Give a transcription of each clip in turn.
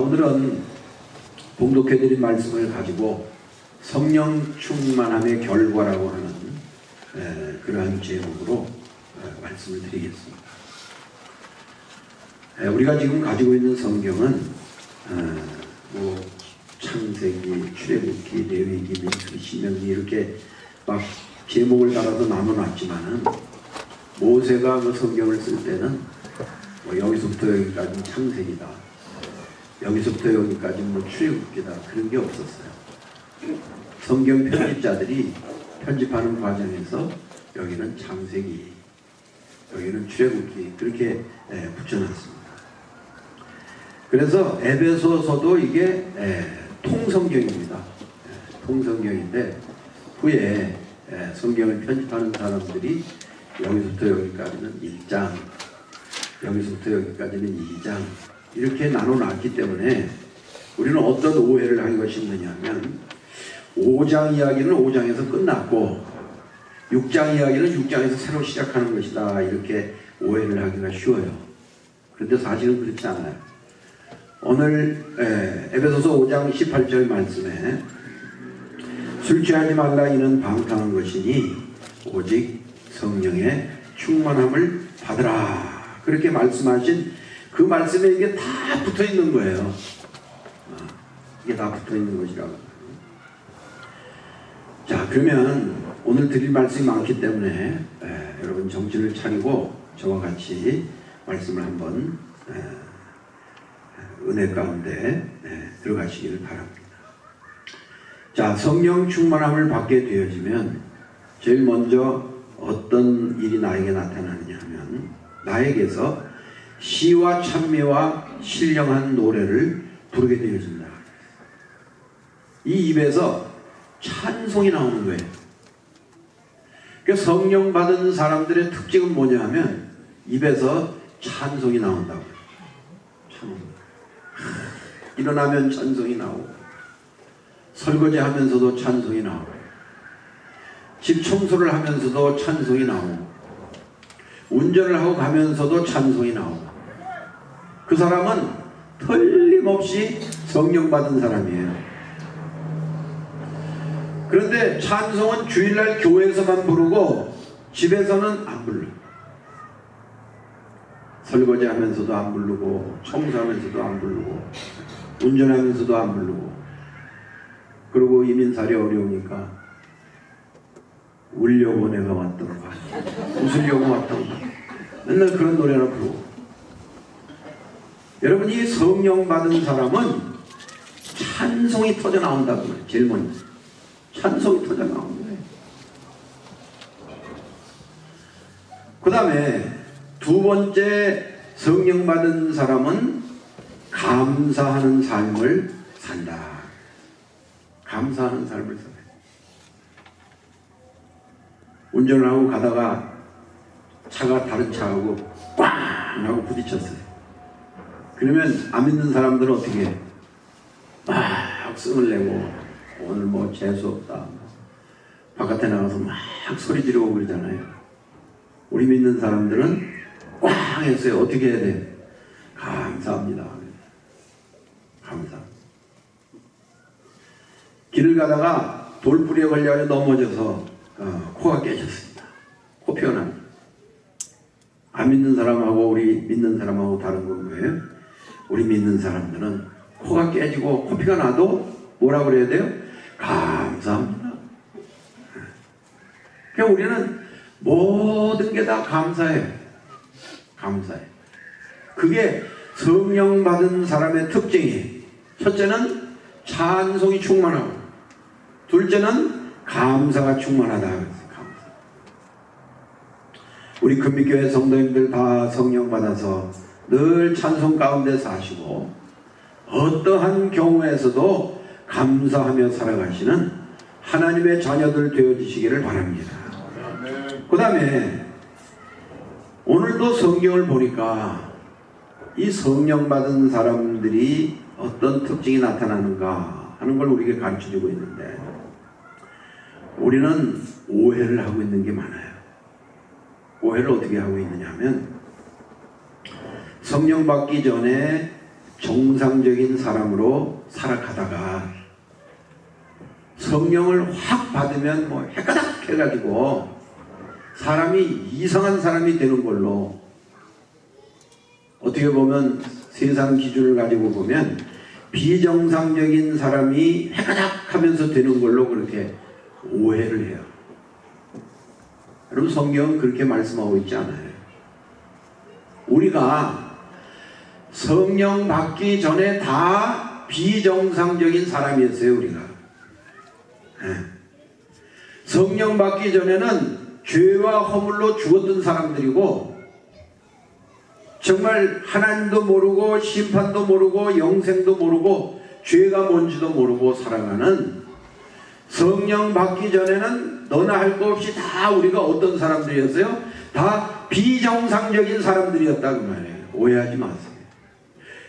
오늘은 봉독해드린 말씀을 가지고 성령 충만함의 결과라고 하는 그러한 제목으로 말씀을 드리겠습니다. 우리가 지금 가지고 있는 성경은 창세기, 출애굽기, 레위기, 민수기, 신명기 이렇게 막 제목을 따라서 나눠놨지만은 모세가 그 성경을 쓸 때는 여기서부터 여기까지는 창세기다, 여기서부터 여기까지는 출애굽기다, 그런 게 없었어요. 성경 편집자들이 편집하는 과정에서 여기는 창세기, 여기는 출애굽기 그렇게 붙여놨습니다. 그래서 에베소서도 이게 통성경입니다. 통성경인데 후에 성경을 편집하는 사람들이 여기서부터 여기까지는 1장, 여기서부터 여기까지는 2장 이렇게 나눠놨기 때문에 우리는 어떤 오해를 하기가 쉽느냐면 5장 이야기는 5장에서 끝났고 6장 이야기는 6장에서 새로 시작하는 것이다, 이렇게 오해를 하기가 쉬워요. 그런데 사실은 그렇지 않아요. 오늘 에베소서 5장 18절 말씀에 술 취하지 말라, 이는 방탕한 것이니 오직 성령의 충만함을 받으라, 그렇게 말씀하신 그 말씀에 이게 다 붙어있는 거예요. 이게 다 붙어있는 것이라고. 자, 그러면 오늘 드릴 말씀이 많기 때문에 여러분 정신을 차리고 저와 같이 말씀을 한번 은혜 가운데 들어가시기를 바랍니다. 자, 성령 충만함을 받게 되어지면 제일 먼저 어떤 일이 나에게 나타나느냐 하면 나에게서 시와 찬미와 신령한 노래를 부르게 되어진다. 이 입에서 찬송이 나오는 거예요. 그러니까 성령 받은 사람들의 특징은 뭐냐 하면 입에서 찬송이 나온다고. 일어나면 찬송이 나오고, 설거지 하면서도 찬송이 나오고, 집 청소를 하면서도 찬송이 나오고, 운전을 하고 가면서도 찬송이 나오고, 그 사람은 틀림없이 성령 받은 사람이에요. 그런데 찬송은 주일날 교회에서만 부르고 집에서는 안 불러요. 설거지 하면서도 안 부르고, 청소하면서도 안 부르고, 운전하면서도 안 부르고, 그리고 이민살이 어려우니까 울려고 내가 왔던가, 웃으려고 왔던가, 맨날 그런 노래나 부르고. 여러분, 이 성령 받은 사람은 찬송이 터져 나온다고 해요. 제일 먼저 찬송이 터져 나오는 거예요. 그 다음에 두 번째, 성령 받은 사람은 감사하는 삶을 산다. 감사하는 삶을 살아요. 운전을 하고 가다가 차가 다른 차하고 꽝 하고 부딪혔어요. 그러면 안 믿는 사람들은 어떻게 해? 막 승을 내고 오늘 뭐 재수없다, 바깥에 나가서 막 소리 지르고 그러잖아요. 우리 믿는 사람들은 꽝 했어요. 어떻게 해야 돼? 감사합니다. 감사. 길을 가다가 돌부리에 걸려 넘어져서 코가 깨졌습니다. 코 피어납니다. 안 믿는 사람하고 우리 믿는 사람하고 다른 건 뭐예요? 우리 믿는 사람들은 코가 깨지고 코피가 나도 뭐라고 그래야 돼요? 감사합니다. 그러니까 우리는 모든 게 다 감사해요. 감사해. 그게 성령 받은 사람의 특징이에요. 첫째는 찬송이 충만하고, 둘째는 감사가 충만하다. 감사. 우리 금빛교회 성도님들 다 성령 받아서 늘 찬송 가운데 사시고 어떠한 경우에서도 감사하며 살아가시는 하나님의 자녀들 되어지시기를 바랍니다. 그 다음에 오늘도 성경을 보니까 이 성령 받은 사람들이 어떤 특징이 나타나는가 하는 걸 우리에게 가르쳐주고 있는데, 우리는 오해를 하고 있는 게 많아요. 오해를 어떻게 하고 있느냐 하면 성령 받기 전에 정상적인 사람으로 살아가다가 성령을 확 받으면 뭐 해가닥 해가지고 사람이 이상한 사람이 되는 걸로, 어떻게 보면 세상 기준을 가지고 보면 비정상적인 사람이 해가닥 하면서 되는 걸로 그렇게 오해를 해요. 여러분, 성경은 그렇게 말씀하고 있지 않아요. 우리가 성령 받기 전에 다 비정상적인 사람이었어요. 우리가 성령 받기 전에는 죄와 허물로 죽었던 사람들이고, 정말 하나님도 모르고 심판도 모르고 영생도 모르고 죄가 뭔지도 모르고 살아가는, 성령 받기 전에는 너나 할 거 없이 다 우리가 어떤 사람들이었어요? 다 비정상적인 사람들이었다 그 말이에요. 오해하지 마세요.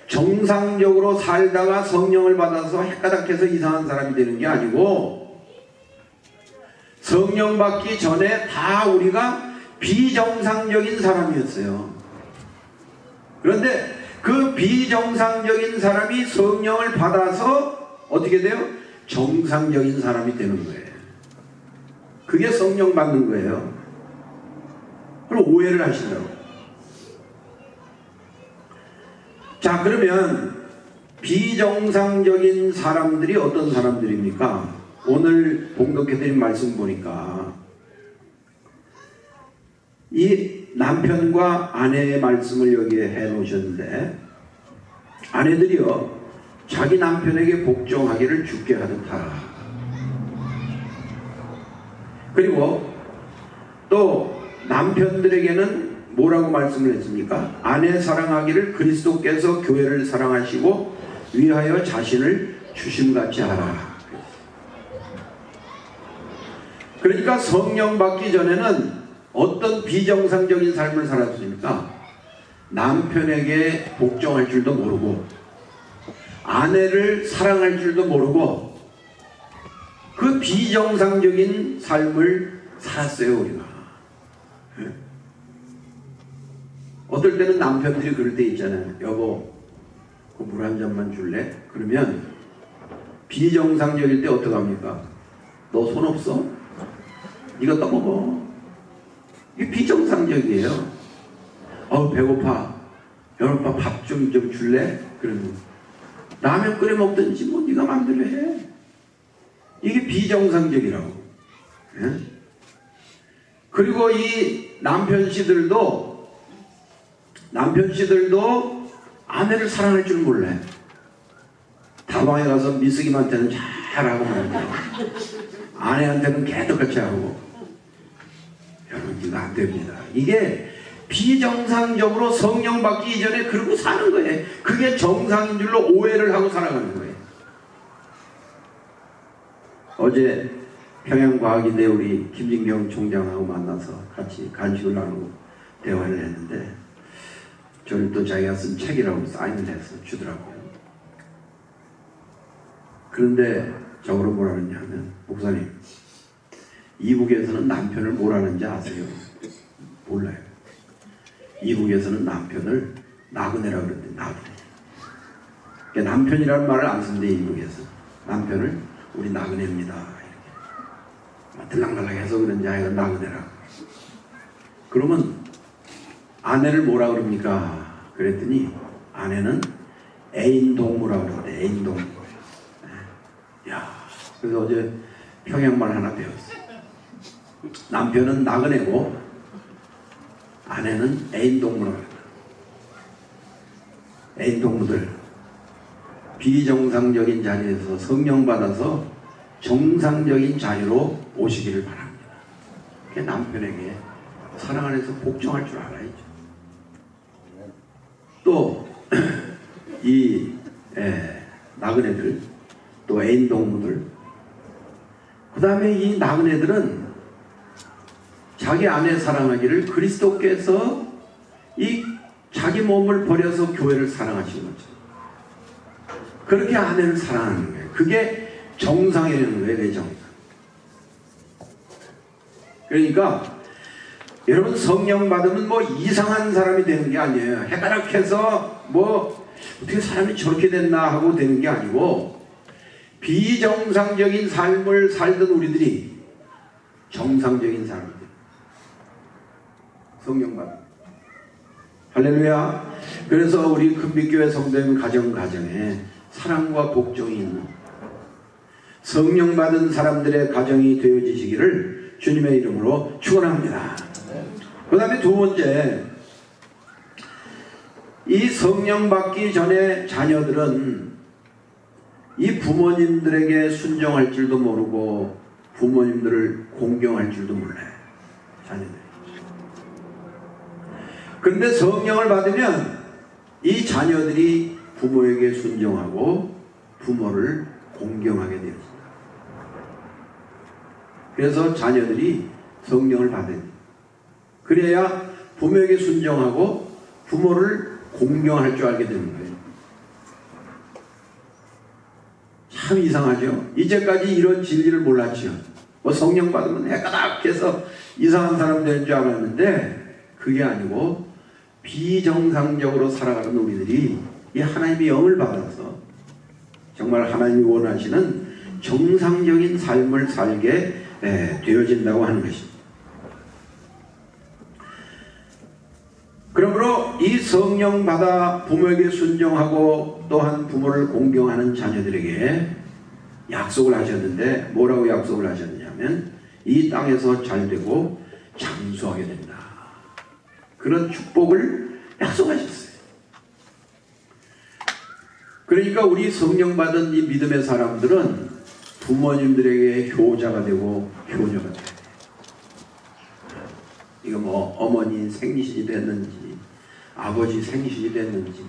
정상적으로 살다가 성령을 받아서 헷가닥해서 이상한 사람이 되는 게 아니고, 성령 받기 전에 다 우리가 비정상적인 사람이었어요. 그런데 그 비정상적인 사람이 성령을 받아서 어떻게 돼요? 정상적인 사람이 되는 거예요. 그게 성령 받는 거예요. 그럼 오해를 하시더라고요. 자, 그러면 비정상적인 사람들이 어떤 사람들입니까? 오늘 봉독해드린 말씀 보니까 이 남편과 아내의 말씀을 여기에 해놓으셨는데, 아내들이요 자기 남편에게 복종하기를 주께 하듯 하라. 그리고 또 남편들에게는 뭐라고 말씀을 했습니까? 아내 사랑하기를 그리스도께서 교회를 사랑하시고 위하여 자신을 주심같이 하라. 그러니까 성령 받기 전에는 어떤 비정상적인 삶을 살았습니까? 남편에게 복종할 줄도 모르고 아내를 사랑할 줄도 모르고 그 비정상적인 삶을 살았어요. 우리가 어떨 때는 남편들이 그럴 때 있잖아요. 여보, 그 물 한 잔만 줄래? 그러면 비정상적일 때 어떡합니까? 너 손 없어? 이거 떠먹어. 이게 비정상적이에요. 배고파. 여보, 밥 좀 줄래? 그러면 라면 끓여 먹든지 뭐 네가 마음대로 해. 이게 비정상적이라고. 예? 그리고 이 남편씨들도 아내를 사랑할 줄 몰라요. 다방에 가서 미숙이한테는 잘하고 말고 아내한테는 개떡같이 하고. 여러분, 이거 안 됩니다. 이게 비정상적으로 성령 받기 이전에 그러고 사는 거예요. 그게 정상인 줄로 오해를 하고 살아가는 거예요. 어제 평양과학인대 우리 김진경 총장하고 만나서 같이 간식을 나누고 대화를 했는데, 저를 또 자기가 쓴 책이라고 사인을 해서 주더라고요. 그런데 저거를 뭐라 그러냐면, 목사님, 이북에서는 남편을 뭐라 하는지 아세요? 몰라요. 이북에서는 남편을 나그네라 그러는데, 나그네. 그러니까 남편이라는 말을 안 쓴대. 이북에서 남편을 우리 나그네입니다 이렇게 들락날락해서 그런지 아이가 나그네라. 그러면 아내를 뭐라 그럽니까? 그랬더니 아내는 애인동무라 그러는데, 애인동무. 야, 그래서 어제 평양말 하나 배웠어요. 남편은 나그네고 아내는 애인동무라 그랬다. 애인동무들, 비정상적인 자리에서 성령 받아서 정상적인 자리로 오시기를 바랍니다. 남편에게 사랑 안에서 복종할 줄 알아야죠. 또 이 나그네들, 또 애인동무들, 그 다음에 이 나그네들은 자기 아내 사랑하기를 그리스도께서 이 자기 몸을 버려서 교회를 사랑하신 거죠. 그렇게 아내를 사랑하는 거예요. 그게 정상이라는 거예요. 내 정상. 그러니까 여러분, 성령 받으면 뭐 이상한 사람이 되는 게 아니에요. 해가락해서 뭐 어떻게 사람이 저렇게 됐나 하고 되는 게 아니고 비정상적인 삶을 살던 우리들이 정상적인 삶을 성령 받은 할렐루야. 그래서 우리 금빛교회 성도님 가정에 사랑과 복종이 있는 성령 받은 사람들의 가정이 되어지시기를 주님의 이름으로 축원합니다. 그 다음에 두 번째, 이 성령 받기 전에 자녀들은 이 부모님들에게 순종할 줄도 모르고 부모님들을 공경할 줄도 몰라요. 자녀들이. 그런데 성령을 받으면 이 자녀들이 부모에게 순종하고 부모를 공경하게 되었습니다. 그래서 자녀들이 성령을 받아야 돼요. 그래야 부모에게 순종하고 부모를 공경할 줄 알게 되는 거예요. 참 이상하죠. 이제까지 이런 진리를 몰랐죠. 뭐 성령 받으면 해가닥해서 이상한 사람 되는 줄 알았는데 그게 아니고 비정상적으로 살아가는 우리들이 이 하나님의 영을 받아서 정말 하나님이 원하시는 정상적인 삶을 살게 되어진다고 하는 것입니다. 그러므로 이 성령 받아 부모에게 순종하고 또한 부모를 공경하는 자녀들에게 약속을 하셨는데 뭐라고 약속을 하셨느냐면 이 땅에서 잘되고 장수하게 된다. 그런 축복을 약속하셨어요. 그러니까 우리 성령 받은 이 믿음의 사람들은 부모님들에게 효자가 되고 효녀가 돼야 돼요. 이거 뭐 어머니 생리신이 됐는지 아버지 생리신이 됐는지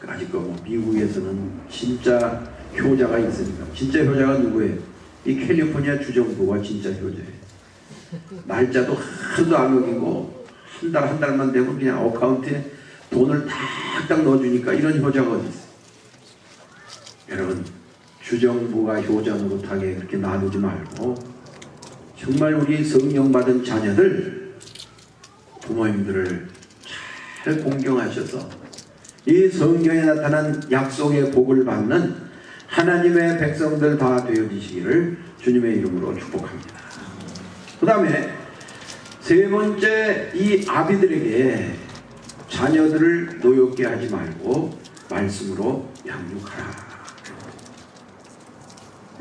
아직 뭐 미국에서는 진짜 효자가 있으니까. 진짜 효자가 누구예요? 이 캘리포니아 주정부가 진짜 효자예요. 날짜도 하루도 안 어기고 한 달만 되면 그냥 어카운트에 돈을 탁탁 넣어주니까 이런 효자가 어디 있어요? 여러분, 주정부가 효자 노릇하게 그렇게 놔두지 말고 정말 우리 성령 받은 자녀들 부모님들을 잘 공경하셔서 이 성경에 나타난 약속의 복을 받는 하나님의 백성들 다 되어지시기를 주님의 이름으로 축복합니다. 그 다음에 세 번째, 이 아비들에게 자녀들을 노엽게 하지 말고 말씀으로 양육하라.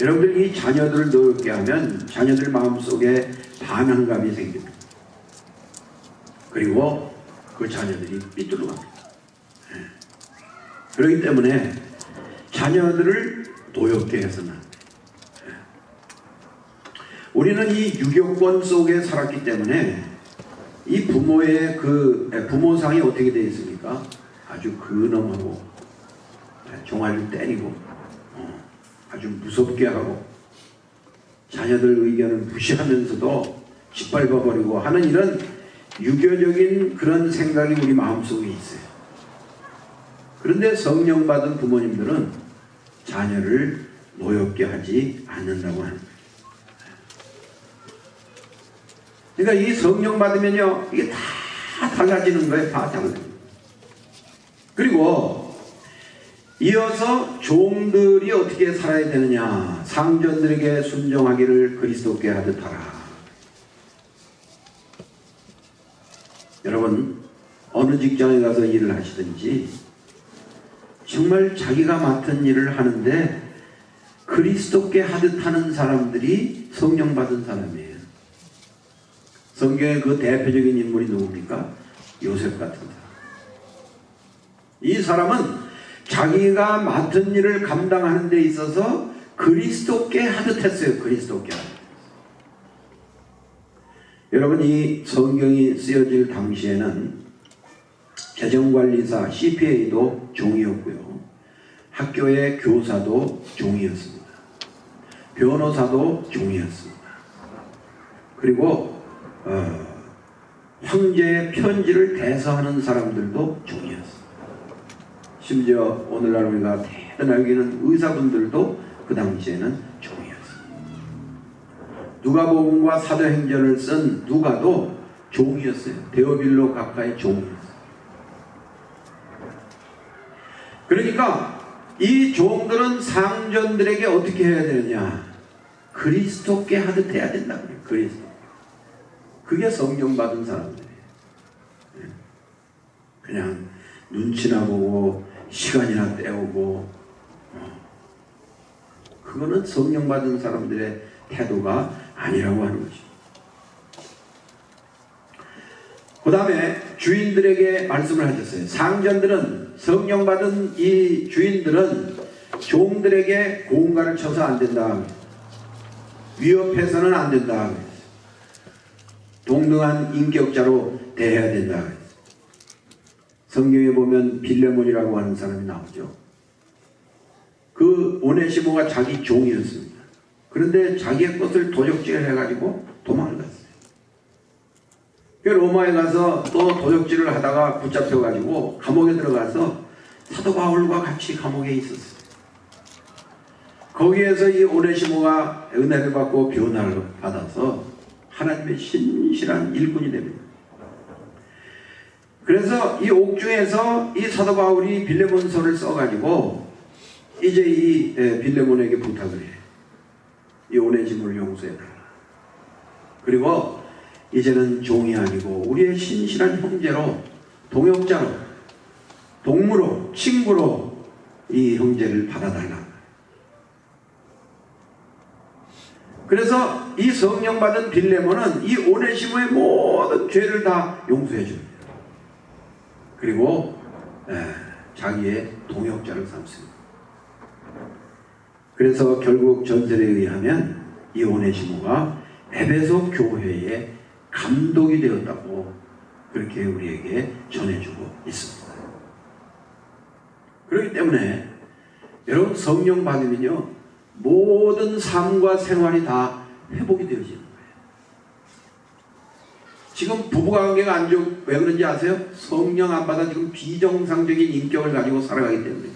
여러분들 이 자녀들을 노엽게 하면 자녀들 마음속에 반항감이 생깁니다. 그리고 그 자녀들이 삐뚤어 갑니다. 그렇기 때문에 자녀들을 노엽게 해서는 안 돼요. 우리는 이 유교권 속에 살았기 때문에 이 부모의 부모상이 어떻게 되어 있습니까? 아주 근엄하고 종아리를 때리고 아주 무섭게 하고 자녀들 의견을 무시하면서도 짓밟아버리고 하는 이런 유교적인 그런 생각이 우리 마음속에 있어요. 그런데 성령 받은 부모님들은 자녀를 노엽게 하지 않는다고 하는 거예요. 그러니까 이 성령 받으면요, 이게 다 달라지는 거예요. 다 달라져요. 그리고 이어서 종들이 어떻게 살아야 되느냐. 상전들에게 순종하기를 그리스도께 하듯 하라. 여러분, 어느 직장에 가서 일을 하시든지 정말 자기가 맡은 일을 하는데 그리스도께 하듯 하는 사람들이 성령 받은 사람이에요. 성경의 그 대표적인 인물이 누굽니까? 요셉 같은 사람. 이 사람은 자기가 맡은 일을 감당하는 데 있어서 그리스도께 하듯 했어요. 그리스도께 하듯. 여러분, 이 성경이 쓰여질 당시에는 재정관리사 CPA도 종이었고요. 학교의 교사도 종이었습니다. 변호사도 종이었습니다. 그리고 황제의 편지를 대서하는 사람들도 종이었습니다. 심지어 오늘날 우리가 대단하게 여기는 의사분들도 그 당시에는 종이었습니다. 누가복음과 사도행전을 쓴 누가도 종이었어요. 데오빌로 각하의 종이었어요. 그러니까 이 종들은 상전들에게 어떻게 해야 되느냐? 그리스도께 하듯 해야 된다고 해요. 그리스도. 그게 성령 받은 사람들이에요. 그냥 눈치나 보고 시간이나 때우고 그거는 성령 받은 사람들의 태도가 아니라고 하는 것이죠. 그 다음에 주인들에게 말씀을 하셨어요. 상전들은, 성령 받은 이 주인들은 종들에게 고음가를 쳐서 안 된다. 위협해서는 안 된다. 동등한 인격자로 대해야 된다. 성경에 보면 빌레몬이라고 하는 사람이 나오죠. 그 오네시모가 자기 종이었습니다. 그런데 자기의 것을 도적질을 해가지고 도망을 갔어요. 로마에 가서 또 도적질을 하다가 붙잡혀가지고 감옥에 들어가서 사도 바울과 같이 감옥에 있었어요. 거기에서 이 오네시모가 은혜를 받고 변화를 받아서 하나님의 신실한 일꾼이 됩니다. 그래서 이 옥중에서 이 사도 바울이 빌레몬서를 써가지고 이제 이 빌레몬에게 부탁을 해요. 이 오네시모를 용서해달라. 그리고 이제는 종이 아니고 우리의 신실한 형제로, 동역자로, 동무로, 친구로 이 형제를 받아달라. 그래서 이 성령 받은 빌레몬은 이 오네시모의 모든 죄를 다 용서해 줍니다. 그리고 자기의 동역자를 삼습니다. 그래서 결국 전설에 의하면 이 오네시모가 에베소 교회의 감독이 되었다고 그렇게 우리에게 전해주고 있습니다. 그렇기 때문에 여러분 성령 받으면요 모든 삶과 생활이 다 회복이 되어지는 거예요. 지금 부부관계가 안 좋고 왜 그런지 아세요? 성령 안 받아 지금 비정상적인 인격을 가지고 살아가기 때문에.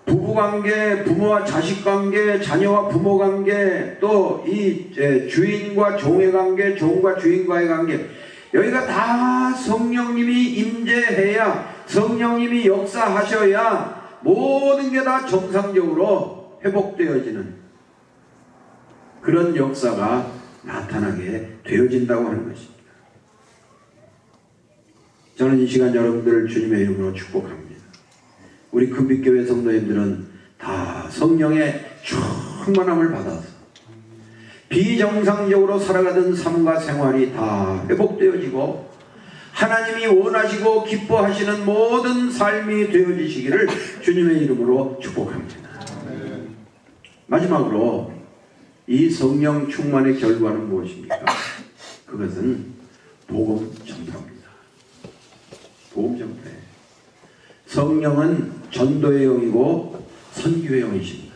부부관계, 부모와 자식관계, 자녀와 부모관계, 또 이 주인과 종의 관계, 종과 주인과의 관계, 여기가 다 성령님이 임재해야, 성령님이 역사하셔야 모든 게 다 정상적으로 회복되어지는 그런 역사가 나타나게 되어진다고 하는 것입니다. 저는 이 시간 여러분들을 주님의 이름으로 축복합니다. 우리 금빛교회 성도님들은 다 성령의 충만함을 받아서 비정상적으로 살아가던 삶과 생활이 다 회복되어지고 하나님이 원하시고 기뻐하시는 모든 삶이 되어지시기를 주님의 이름으로 축복합니다. 마지막으로 이 성령 충만의 결과는 무엇입니까? 그것은 복음 전파입니다. 복음 전파예요. 성령은 전도의 영이고 선교의 영이십니다.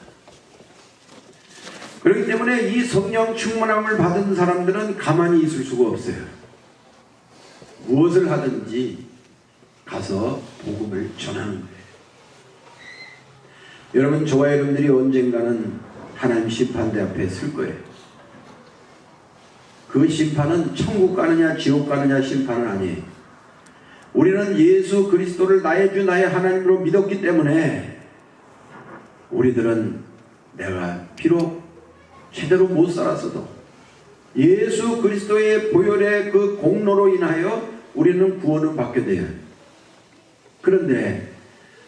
그렇기 때문에 이 성령 충만함을 받은 사람들은 가만히 있을 수가 없어요. 무엇을 하든지 가서 복음을 전하는 거예요. 여러분, 저와 여러분들이 언젠가는 하나님 심판대 앞에 설 거예요. 그 심판은 천국 가느냐 지옥 가느냐 심판은 아니에요. 우리는 예수 그리스도를 나의 주 나의 하나님으로 믿었기 때문에 우리들은 내가 비록 제대로 못 살았어도 예수 그리스도의 보혈의 그 공로로 인하여 우리는 구원을 받게 돼요. 그런데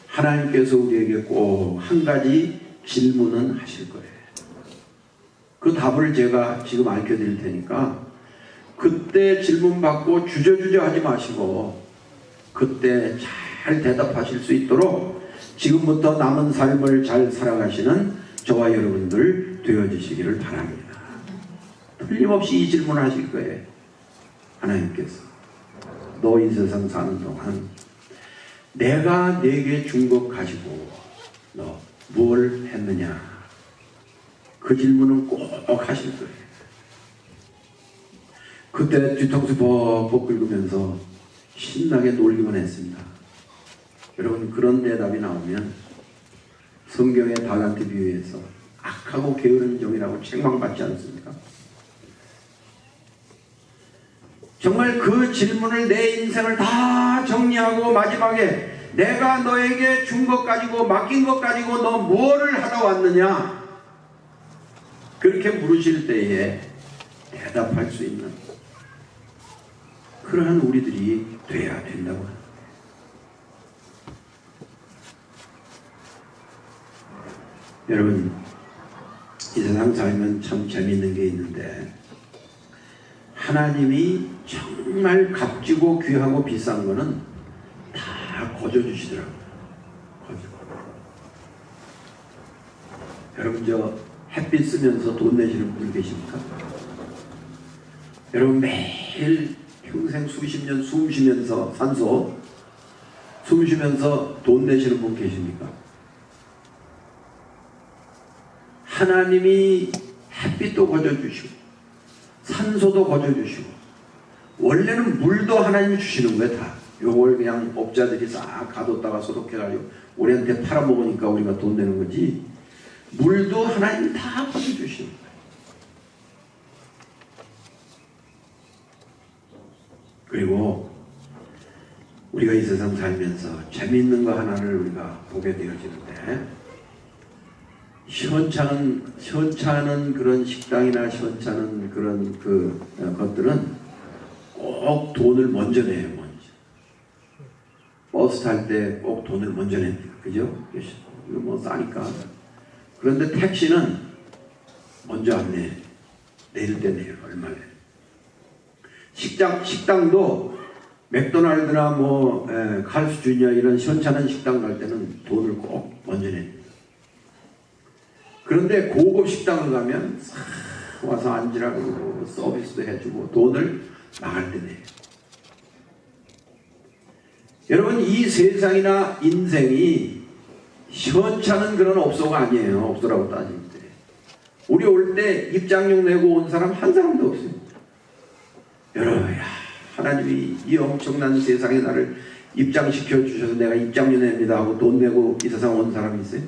하나님께서 우리에게 꼭 한 가지 질문은 하실 거예요. 그 답을 제가 지금 알려드릴 테니까 그때 질문 받고 주저주저 하지 마시고 그때 잘 대답하실 수 있도록 지금부터 남은 삶을 잘 살아가시는 저와 여러분들 되어주시기를 바랍니다. 틀림없이 이 질문을 하실 거예요. 하나님께서 너 이 세상 사는 동안 내가 네게 준 것 가지고 너 뭘 했느냐? 그 질문은 꼭 하실 거예요. 그때 뒤통수 벅벅 긁으면서 신나게 놀기만 했습니다. 여러분, 그런 대답이 나오면 성경의 달란트 비유에서 악하고 게으른 종이라고 책망받지 않습니까? 정말 그 질문을 내 인생을 다 정리하고 마지막에 내가 너에게 준 것 가지고 맡긴 것 가지고 너 뭐를 하다 왔느냐? 그렇게 물으실 때에 대답할 수 있는 그러한 우리들이 돼야 된다고 합니다. 여러분, 이 세상 살면 참 재미있는 게 있는데 하나님이 정말 값지고 귀하고 비싼 거는 다 거저주시더라고요. 거저. 여러분, 저 햇빛 쓰면서 돈 내시는 분들 계십니까? 여러분, 매일 평생 수십 년 숨 쉬면서 산소 숨 쉬면서 돈 내시는 분 계십니까? 하나님이 햇빛도 거저주시고 산소도 거저주시고 원래는 물도 하나님이 주시는 거예요. 다 요걸 그냥 업자들이 싹 가뒀다가 소독해가지고 우리한테 팔아먹으니까 우리가 돈 내는 거지, 물도 하나님이 다 거저주시는 거예요. 그리고 우리가 이 세상 살면서 재미있는 거 하나를 우리가 보게 되어지는데, 시원찮은 그런 식당이나 시원찮은 그런 것들은 꼭 돈을 먼저 내요. 먼저. 버스 탈 때 꼭 돈을 먼저 냅니다. 그죠? 이거 뭐 싸니까. 그런데 택시는 먼저 안 내. 내릴 때 내요. 얼마 내. 식당도 맥도날드나 뭐 칼스 주니어 이런 시원찮은 식당 갈 때는 돈을 꼭 먼저 냅니다. 그런데 고급 식당을 가면 와서 앉으라고 서비스도 해주고 돈을 나갈 때 내요. 여러분, 이 세상이나 인생이 시원찮은 그런 업소가 아니에요. 업소라고 따질 때 우리 올 때 입장료 내고 온 사람 한 사람도 없어요. 여러분, 하나님이 이 엄청난 세상에 나를 입장시켜 주셔서 내가 입장료 냅니다 하고 돈 내고 이 세상 온 사람이 있어요?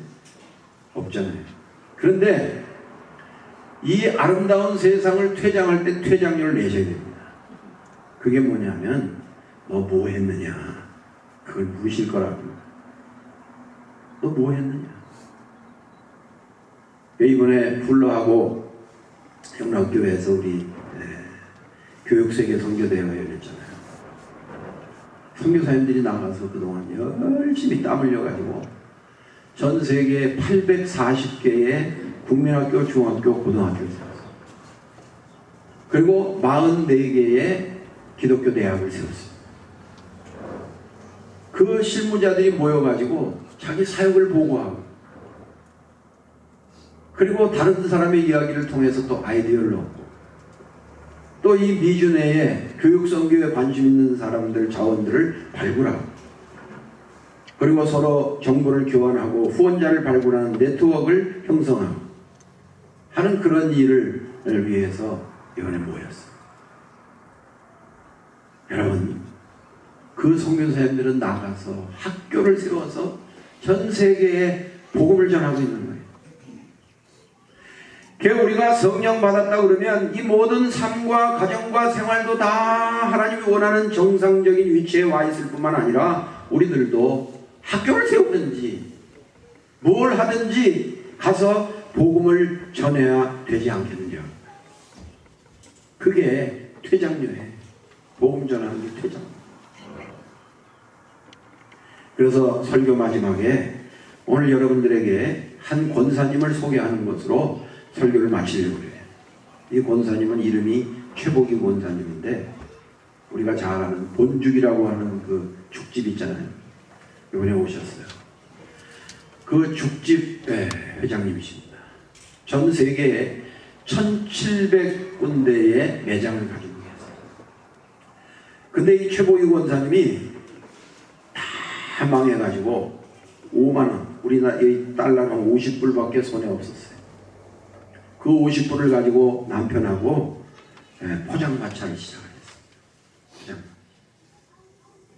없잖아요. 그런데 이 아름다운 세상을 퇴장할 때 퇴장료를 내셔야 됩니다. 그게 뭐냐면 너 뭐 했느냐, 그걸 물으실 거라고. 너 뭐 했느냐. 이번에 불러하고 영락교회에서 우리 교육세계 선교대회가 열렸잖아요. 선교사님들이 나가서 그동안 열심히 땀 흘려가지고 전 세계 840개의 국민학교, 중학교, 고등학교를 세웠어요. 그리고 44개의 기독교 대학을 세웠어요. 그 실무자들이 모여가지고 자기 사역을 보고하고, 그리고 다른 사람의 이야기를 통해서 또 아이디어를 얻고, 또 이 미주 내에 교육선교에 관심 있는 사람들, 자원들을 발굴하고, 그리고 서로 정보를 교환하고 후원자를 발굴하는 네트워크를 형성하고 하는 그런 일을 위해서 이번에 모였어요. 여러분, 그 선교사님들은 나가서 학교를 세워서 전 세계에 복음을 전하고 있는 거예요. 우리가 성령 받았다 그러면 이 모든 삶과 가정과 생활도 다 하나님이 원하는 정상적인 위치에 와 있을 뿐만 아니라 우리들도 학교를 세우든지 뭘 하든지 가서 복음을 전해야 되지 않겠느냐. 그게 퇴장료예요. 복음 전하는 게 퇴장. 그래서 설교 마지막에 오늘 여러분들에게 한 권사님을 소개하는 것으로 설교를 마치려고 해요. 이 권사님은 이름이 최복희 권사님인데, 우리가 잘 아는 본죽이라고 하는 그 죽집 있잖아요. 이번에 오셨어요. 그 죽집 회장님이십니다. 전 세계에 1700군데의 매장을 가지고 계세요. 근데 이 최복희 권사님이 다 망해가지고 5만원, 우리나라 달러로 50불밖에 손에 없었어요. 그 50불을 가지고 남편하고 포장마차를 시작을 했어요.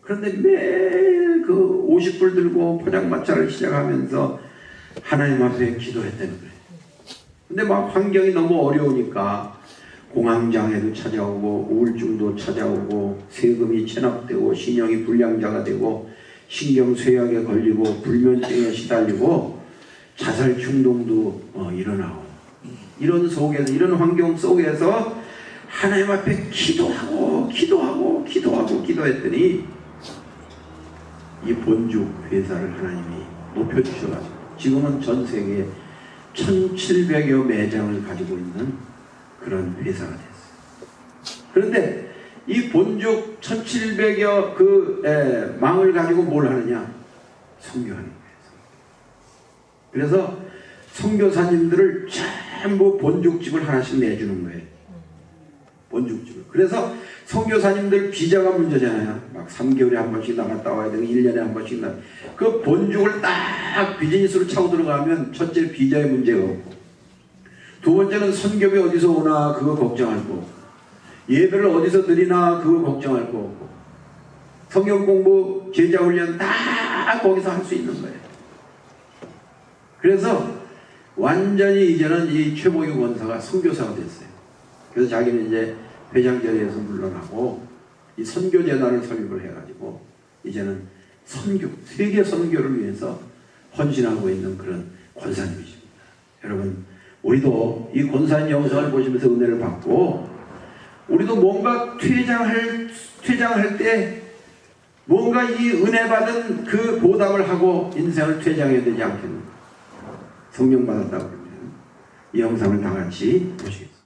그런데 매일 그 50불 들고 포장마차를 시작하면서 하나님 앞에 기도했다는 거예요. 근데 막 환경이 너무 어려우니까 공황장애도 찾아오고 우울증도 찾아오고 세금이 체납되고 신용이 불량자가 되고 신경쇠약에 걸리고 불면증에 시달리고 자살 충동도 일어나고, 이런 속에서, 이런 환경 속에서 하나님 앞에 기도했더니 이 본죽 회사를 하나님이 높여주셔가지고 지금은 전 세계에 1700여 매장을 가지고 있는 그런 회사가 됐어요. 그런데 이 본죽 1700여 망을 가지고 뭘 하느냐? 선교하는 거예요. 그래서 선교사님들을 전부 본죽집을 하나씩 내주는 거예요. 본죽집을. 그래서 선교사님들 비자가 문제잖아요. 막 3개월에 한 번씩 나갔다 와야 되고 1년에 한 번씩 그 본죽을 딱 비즈니스로 차고 들어가면 첫째 비자에 문제가 없고, 두 번째는 선교비 어디서 오나 그거 걱정할 거고, 예배를 어디서 드리나 그거 걱정할 거고, 성경 공부, 제자 훈련 다 거기서 할 수 있는 거예요. 그래서 완전히 이제는 이 최보유 원사가 선교사가 됐어요. 그래서 자기는 이제 회장 자리에서 물러나고 이 선교재단을 설립을 해가지고 이제는 세계 선교를 위해서 헌신하고 있는 그런 권사님이십니다. 여러분, 우리도 이 권사님 영상을 보시면서 은혜를 받고, 우리도 뭔가 퇴장할 때 뭔가 이 은혜 받은 그 보답을 하고 인생을 퇴장해야 되지 않겠는가. 성령 받았다고 그러면 이 영상을 다 같이 보시겠습니다.